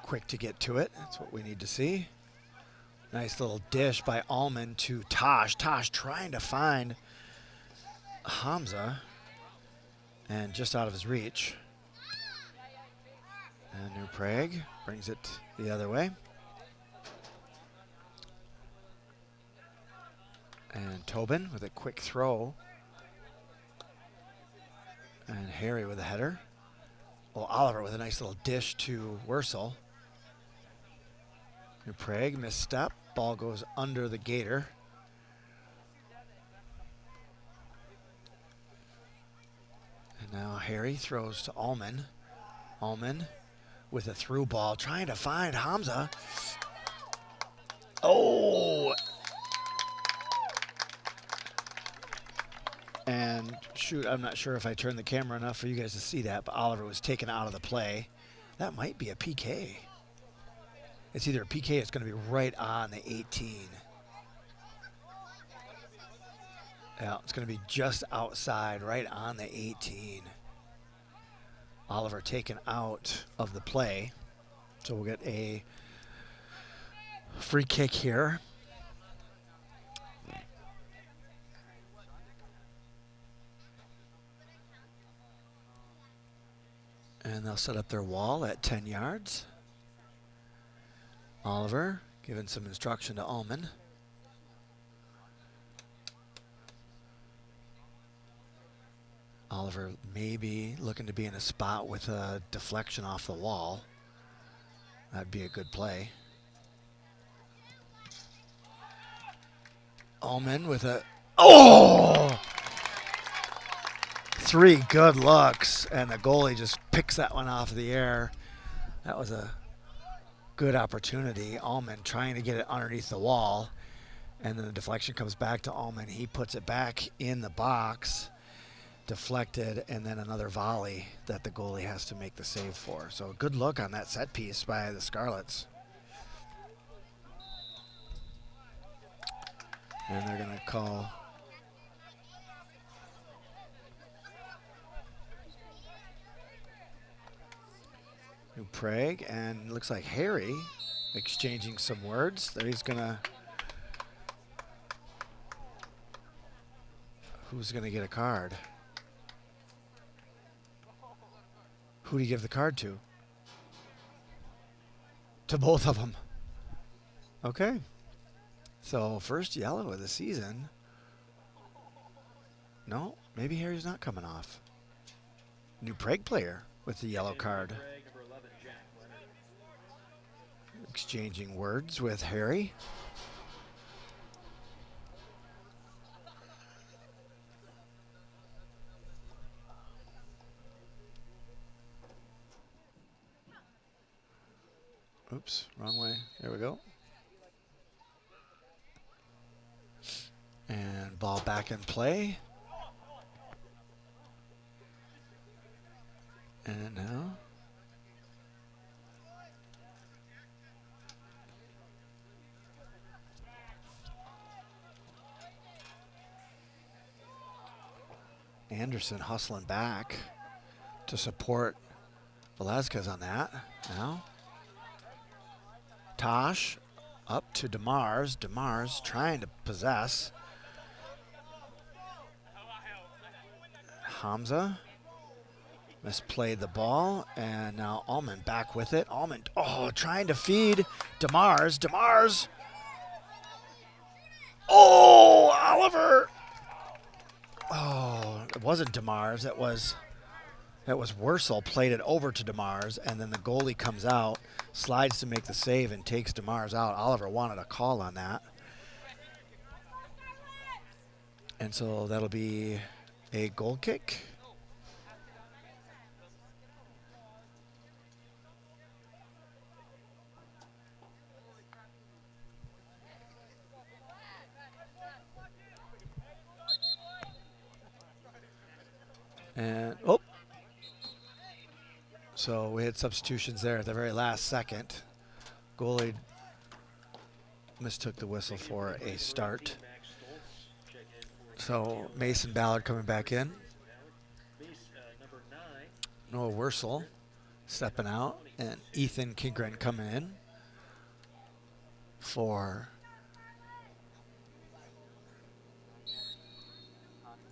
quick to get to it. That's what we need to see. Nice little dish by Allman to Tosh. Tosh trying to find Hamza. And just out of his reach. And New Prague brings it the other way. And Tobin with a quick throw. And Harry with a header. Well, Oliver with a nice little dish to Wursel. New Prague misstep. Ball goes under the gator. And now Harry throws to Allman. Allman with a through ball, trying to find Hamza. Oh! And shoot, I'm not sure if I turned the camera enough for you guys to see that, but Oliver was taken out of the play. That might be a PK. It's either a PK, it's going to be right on the 18. Yeah, it's going to be just outside, right on the 18. Oliver taken out of the play. So we'll get a free kick here. And they'll set up their wall at 10 yards. Oliver giving some instruction to Allman. Oliver maybe looking to be in a spot with a deflection off the wall. That'd be a good play. Ullman with a... Oh! 3 good looks, and the goalie just picks that one off the air. That was a good opportunity. Ullman trying to get it underneath the wall, and then the deflection comes back to Ullman. He puts it back in the box, deflected, and then another volley that the goalie has to make the save for. So a good look on that set piece by the Scarlets. And they're going to call New Prague, and looks like Harry exchanging some words. There he's going to... Who's going to get a card? Who do you give the card to? To both of them. Okay. So first yellow of the season. No, maybe Harry's not coming off. New Prague player with the yellow card. Exchanging words with Harry. Oops, wrong way. There we go. And ball back in play. And now Anderson hustling back to support Velazquez on that. Now Tosh up to DeMars. DeMars trying to possess. Hamza misplayed the ball, and now Ullman back with it. Ullman, oh, trying to feed DeMars. DeMars. Oh, Oliver. Oh, it wasn't DeMars. It was Wursel played it over to DeMars, and then the goalie comes out, slides to make the save, and takes DeMars out. Oliver wanted a call on that. And so that'll be a goal kick. And, oh. So we had substitutions there at the very last second. Goalie mistook the whistle for a start. So Mason Ballard coming back in. Noah Wursel stepping out, and Ethan Kingren coming in for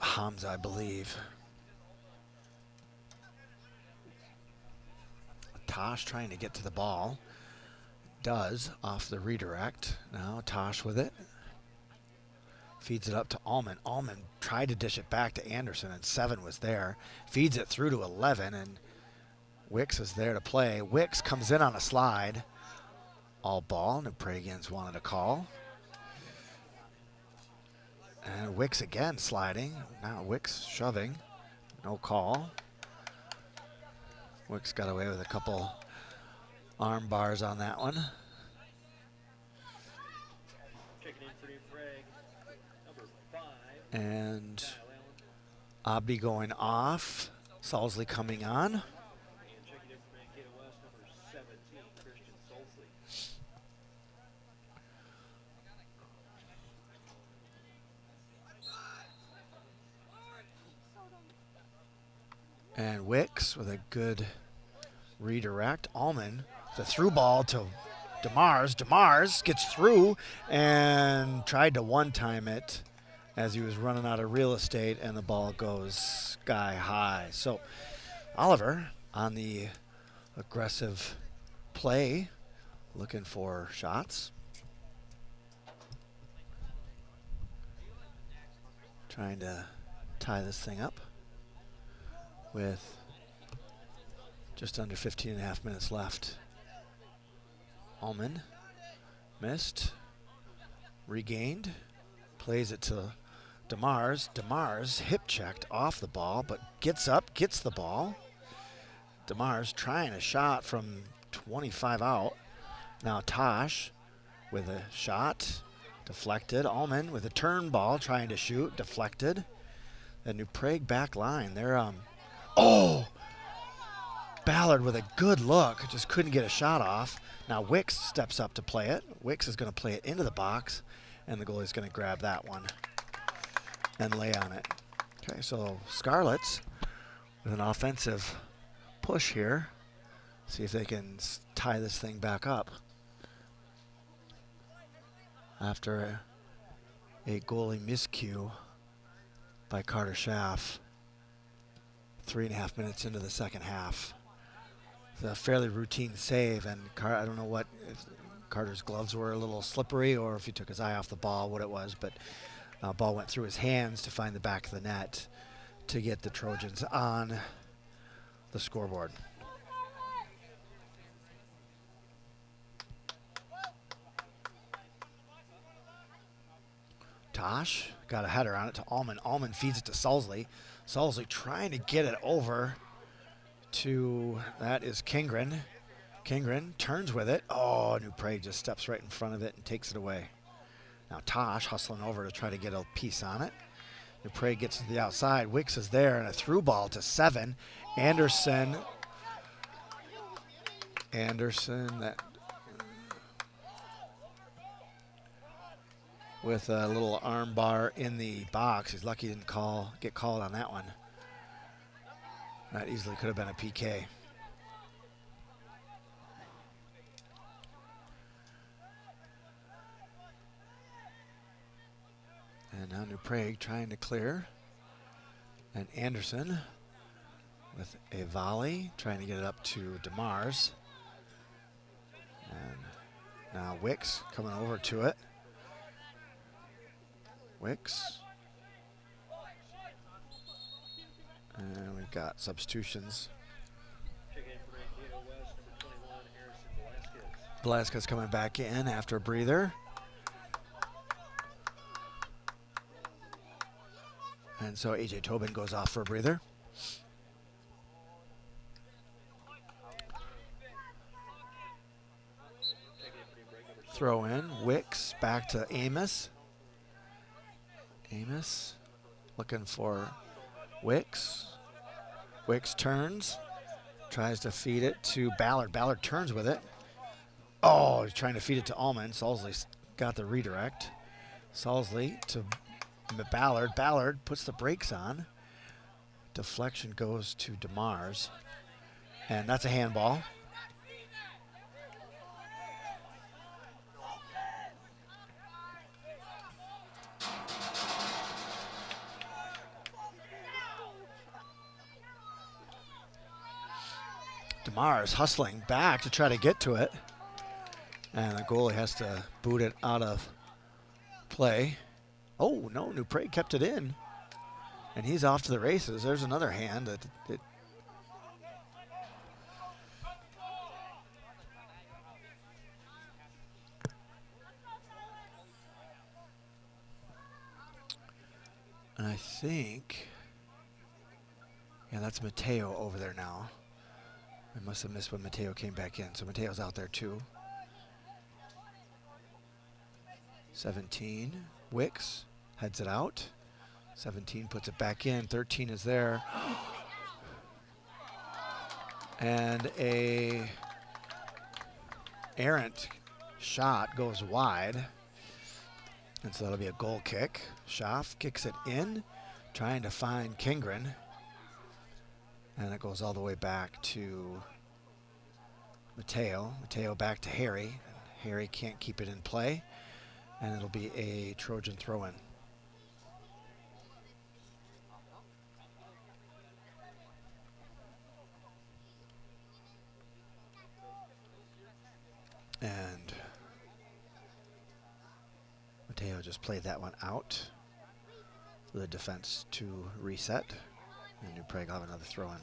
Hamza, I believe. Tosh trying to get to the ball. Does off the redirect. Now Tosh with it. Feeds it up to Ullman. Ullman tried to dish it back to Anderson, and 7 was there. Feeds it through to 11, and Wicks is there to play. Wicks comes in on a slide. All ball. New Pragians wanted a call. And Wicks again sliding. Now Wicks shoving. No call. Wicks got away with a couple arm bars on that one. And Abdi going off. Salsley coming on. And Wicks with a good redirect. Ullman, the through ball to DeMars. DeMars gets through and tried to one-time it as he was running out of real estate, and the ball goes sky high. So Oliver on the aggressive play, looking for shots. Trying to tie this thing up. with just under 15 and a half minutes left. Allman missed, regained, plays it to DeMars. DeMars hip checked off the ball, but gets up, gets the ball. DeMars trying a shot from 25 out. Now Tosh with a shot, deflected. Allman with a turn ball, trying to shoot, deflected. The New Prague back line. They're Ballard with a good look, just couldn't get a shot off. Now Wicks steps up to play it. Wicks is going to play it into the box, and the goalie's going to grab that one and lay on it. Okay, so Scarlets with an offensive push here. See if they can tie this thing back up after a goalie miscue by Carter Schaff. 3.5 minutes into the second half. It's a fairly routine save, and I don't know what, if Carter's gloves were a little slippery or if he took his eye off the ball, what it was, but ball went through his hands to find the back of the net to get the Trojans on the scoreboard. Tosh got a header on it to Allman. Allman feeds it to Salsley. Salsley trying to get it over to, that is Kingren. Kingren turns with it. Oh, New Prague just steps right in front of it and takes it away. Now Tosh hustling over to try to get a piece on it. New Prague gets to the outside. Wicks is there, and a through ball to 7. Anderson, that with a little arm bar in the box. He's lucky he didn't get called on that one. That easily could have been a PK. And now New Prague trying to clear. And Anderson with a volley, trying to get it up to DeMars. And now Wicks coming over to it. Wicks. And we've got substitutions. Velasquez coming back in after a breather. And so AJ Tobin goes off for a breather. Throw in, Wicks back to Amos. Amos looking for Wicks. Wicks turns, tries to feed it to Ballard. Ballard turns with it. Oh, he's trying to feed it to Allman. Salsley's got the redirect. Salsley to Ballard. Ballard puts the brakes on. Deflection goes to DeMars. And that's a handball. DeMars hustling back to try to get to it. And the goalie has to boot it out of play. Oh, no, New Prague kept it in. And he's off to the races. There's another hand. And I think, yeah, that's Mateo over there now. I must have missed when Mateo came back in. So Mateo's out there too. 17, Wicks heads it out. 17 puts it back in. 13 is there. And a errant shot goes wide. And so that'll be a goal kick. Schaff kicks it in, trying to find Kingren. And it goes all the way back to Mateo. Mateo back to Harry. Harry can't keep it in play. And it'll be a Trojan throw-in. And Mateo just played that one out for the defense to reset. And New Prague will have another throw in.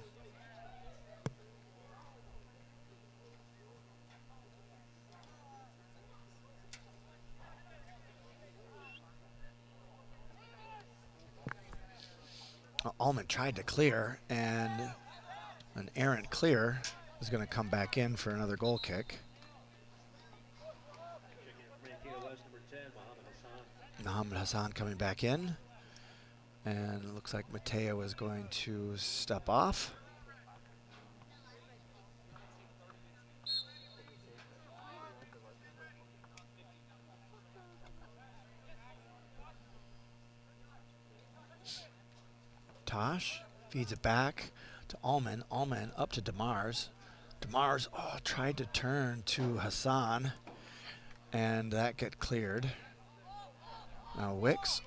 Allman tried to clear, and an errant clear is going to come back in for another goal kick. Mohammed Hassan coming back in. And it looks like Mateo is going to step off. Tosh feeds it back to Allman. Allman up to DeMars. DeMars tried to turn to Hassan, and that got cleared. Now Wicks.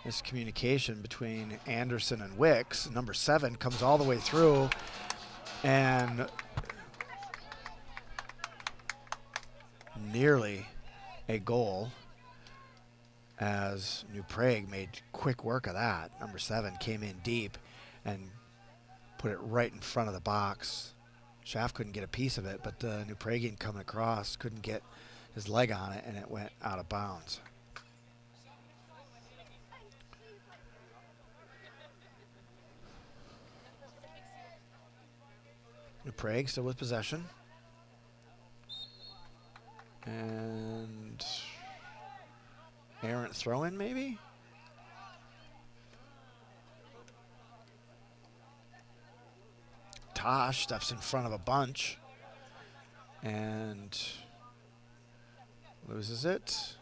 Miscommunication between Anderson and Wicks. Number 7 comes all the way through, and nearly a goal, as New Prague made quick work of that. Number 7 came in deep and put it right in front of the box. Schaff couldn't get a piece of it, but the New Praguean coming across couldn't get his leg on it, and it went out of bounds. New Prague still with possession. And errant throw-in, maybe? Tosh steps in front of a bunch and loses it.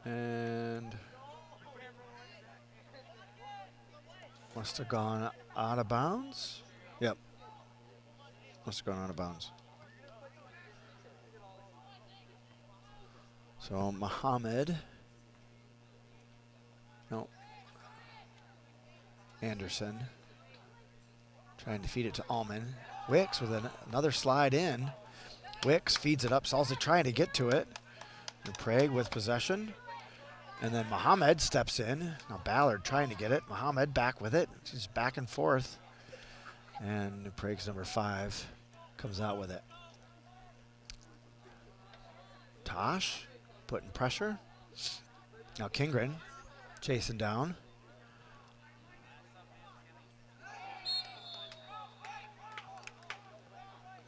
And must have gone out of bounds. Yep. Must have gone out of bounds. So Muhammad. No. Anderson. Trying to feed it to Allman. Wicks with another slide in. Wicks feeds it up. Salza trying to get to it. New Prague with possession. And then Muhammad steps in. Now Ballard trying to get it. Muhammad back with it. She's back and forth. And New Prague's number 5 comes out with it. Tosh putting pressure. Now Kingren chasing down.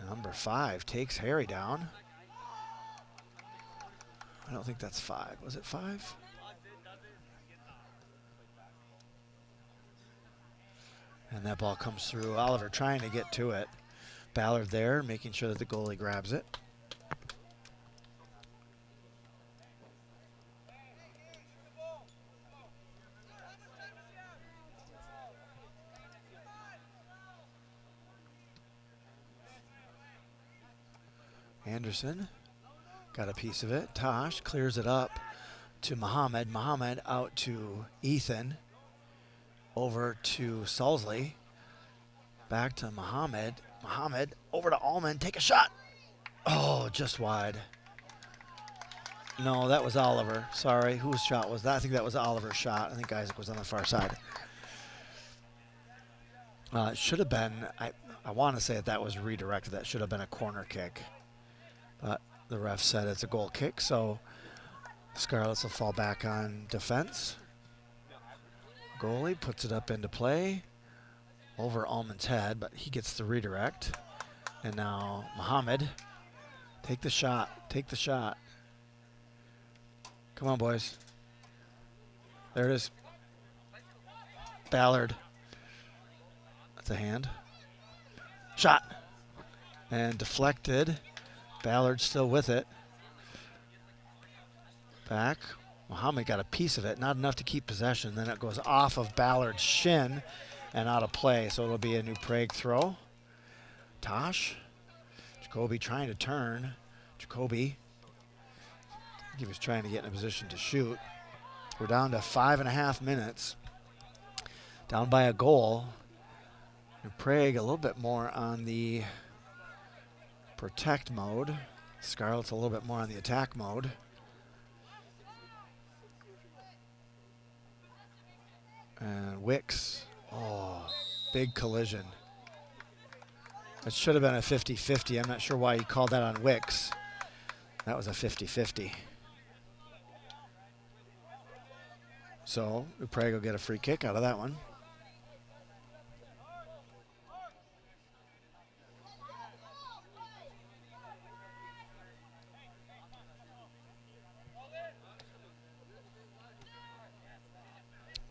Number 5 takes Harry down. I don't think that's 5. Was it 5? And that ball comes through. Oliver trying to get to it. Ballard there, making sure that the goalie grabs it. Anderson got a piece of it. Tosh clears it up to Muhammad. Muhammad out to Ethan. Over to Salsley. Back to Muhammad. Muhammad over to Allman. Take a shot. Oh, just wide. No, that was Oliver. Sorry. Whose shot was that? I think that was Oliver's shot. I think Isaac was on the far side. It should have been, I want to say that was redirected. That should have been a corner kick. But the ref said it's a goal kick, so Scarlets will fall back on defense. Goalie puts it up into play over Allman's head, but he gets the redirect. And now Muhammad, take the shot, take the shot. Come on, boys. There it is. Ballard. That's a hand. Shot. And deflected. Ballard still with it. Back. Muhammad got a piece of it, not enough to keep possession. Then it goes off of Ballard's shin and out of play. So it'll be a New Prague throw. Tosh. Jacoby trying to turn. Jacoby. He was trying to get in a position to shoot. We're down to 5.5 minutes. Down by a goal. New Prague a little bit more on the protect mode. Scarlet's a little bit more on the attack mode. And Wicks, oh, big collision. It should have been a 50-50. I'm not sure why he called that on Wicks. That was a 50-50. So Prague will get a free kick out of that one.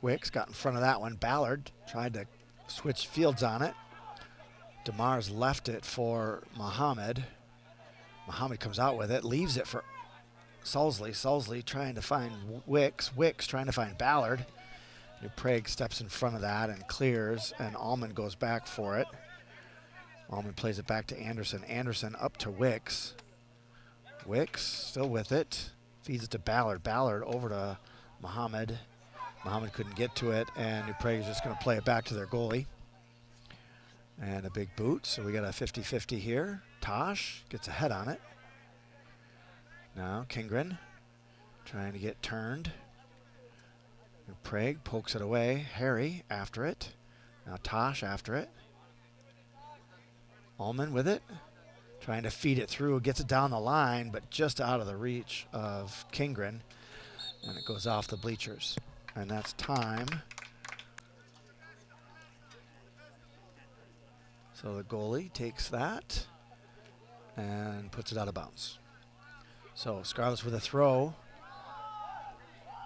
Wicks got in front of that one. Ballard tried to switch fields on it. DeMars left it for Mohammed. Mohammed comes out with it, leaves it for Sulsley. Sulsley trying to find Wicks. Wicks trying to find Ballard. New Prague steps in front of that and clears, and Allman goes back for it. Allman plays it back to Anderson. Anderson up to Wicks. Wicks still with it. Feeds it to Ballard. Ballard over to Mohammed. Mohammed couldn't get to it, and New Prague is just going to play it back to their goalie. And a big boot, so we got a 50-50 here. Tosh gets a head on it. Now Kingren trying to get turned. New Prague pokes it away. Harry after it. Now Tosh after it. Allman with it. Trying to feed it through. Gets it down the line, but just out of the reach of Kingren. And it goes off the bleachers. And that's time. So the goalie takes that and puts it out of bounds. So Scarlets with a throw.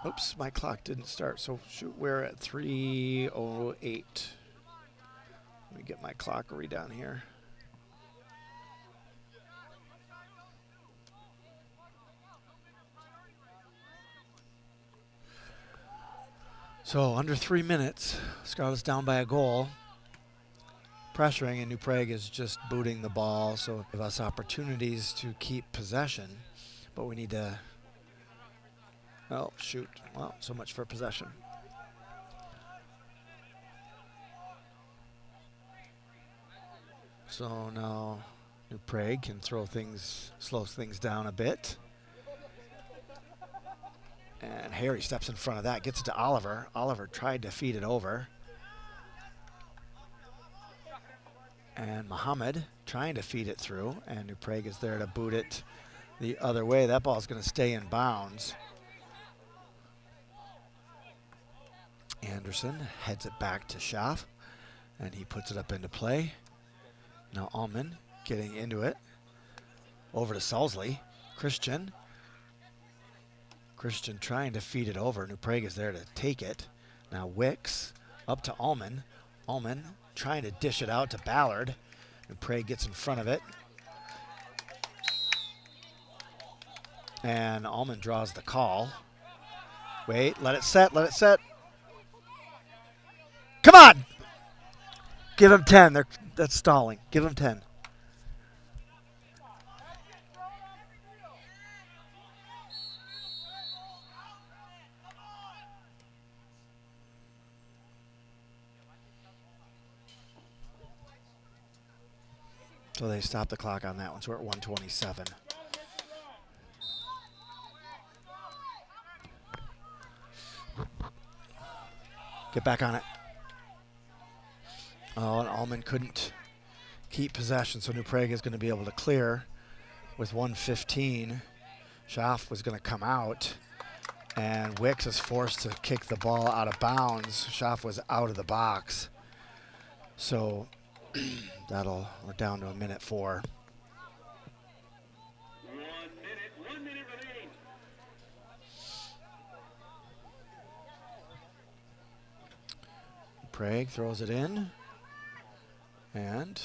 Oops, my clock didn't start. So shoot, we're at 3:08. Let me get my clockery down here. So under 3 minutes, Scarlet's down by a goal. Pressuring, and New Prague is just booting the ball, so give us opportunities to keep possession. But we need to, oh, shoot. Well, so much for possession. So now New Prague can throw things, slow things down a bit. And Harry steps in front of that, gets it to Oliver. Oliver tried to feed it over. And Mohammed trying to feed it through, and New Prague is there to boot it the other way. That ball's going to stay in bounds. Anderson heads it back to Schaff, and he puts it up into play. Now Allman getting into it. Over to Sulsley. Christian trying to feed it over. New Prague is there to take it. Now Wicks up to Allman. Allman trying to dish it out to Ballard. New Prague gets in front of it. And Allman draws the call. Wait, let it set, let it set. Come on! Give him 10. That's stalling. Give him 10. So they stopped the clock on that one, so we're at 1:27. Get back on it. Oh, and Allman couldn't keep possession, so New Prague is going to be able to clear with 1:15. Schaff was going to come out, and Wicks is forced to kick the ball out of bounds. Schaff was out of the box. So we're down to 1:04. 1 minute remaining. Prague throws it in, and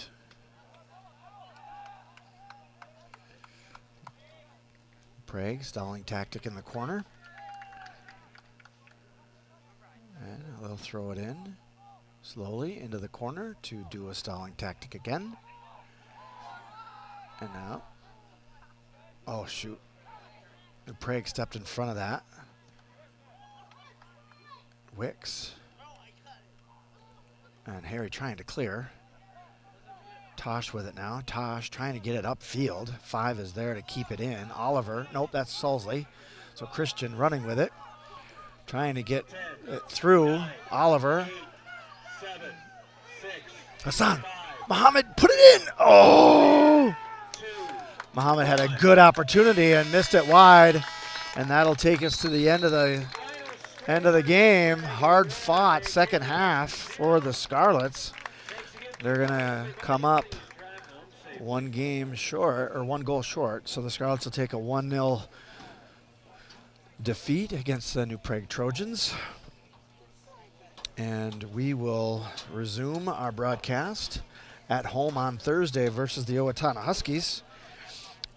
Prague stalling tactic in the corner, and they'll throw it in slowly into the corner to do a stalling tactic again. And now, oh shoot, Prague stepped in front of that. Wicks and Harry trying to clear. Tosh with it now. Tosh trying to get it upfield. 5 is there to keep it in. Oliver. Nope, that's Sulsley. So Christian running with it. Trying to get it through. Oliver. 7, 6, Hassan. Muhammad put it in. Oh! 2, Muhammad had a good opportunity and missed it wide. And that'll take us to the end of the game. Hard fought second half for the Scarlets. They're going to come up one goal short. So the Scarlets will take a 1-0 defeat against the New Prague Trojans. And we will resume our broadcast at home on Thursday versus the Owatonna Huskies.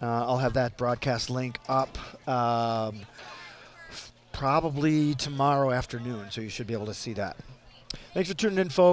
I'll have that broadcast link up probably tomorrow afternoon, so you should be able to see that. Thanks for tuning in, folks.